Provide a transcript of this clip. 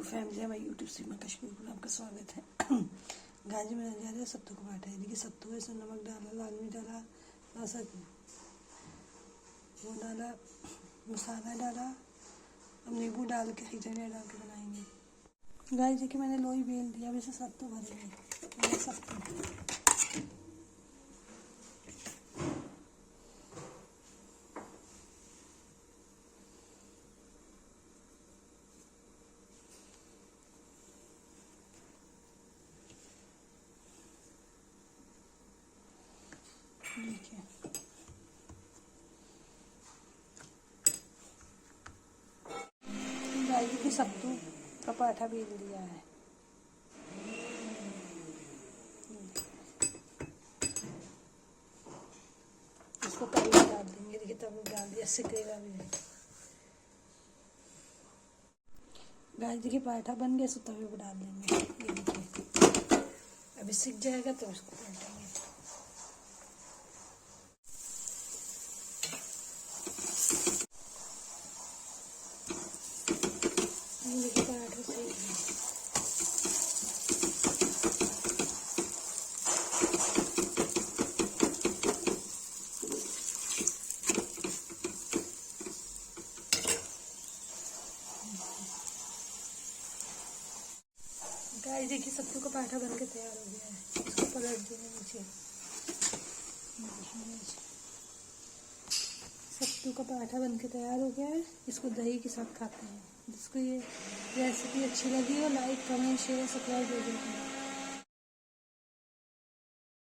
Family हमारे YouTube सीमा कश्मीर में आपका स्वागत है। गाजी में जा रहे हैं सत्तू को बांटा है। देखिए सत्तू है, इसमें नमक डाला, लाल मिर्च डाला, थोड़ा सा वो डाला, मसाला डाला। अब नींबू डाल के खिचड़ी डाल के बनाएंगे। गाइस देखिए मैंने लोई बेल दिया। अब इसे सत्तू भरेंगे। सत्तू देखिए गाइस की सत्तू का पराठा बेल दिया है। इसको तवे में डाल देंगे। देखिए तवे में डाल दिया, सिकेगा भी नहीं। गाइस देखिए पराठा बन गया, इसको तवे पर डाल देंगे। ये देखिए अभी सिक जाएगा तो इसको पलटेंगे। देखिए पराठा सेक गया। गाइस देखिए सत्तू का पराठा बनके तैयार हो गया है। इसको पलट देंगे नीचे। सत्तू का पराठा बनके तैयार हो गया है। इसको दही के साथ खाते हैं। जिसको ये रेसिपी अच्छी लगी हो लाइक कमेंट शेयर सब्सक्राइब कर दें।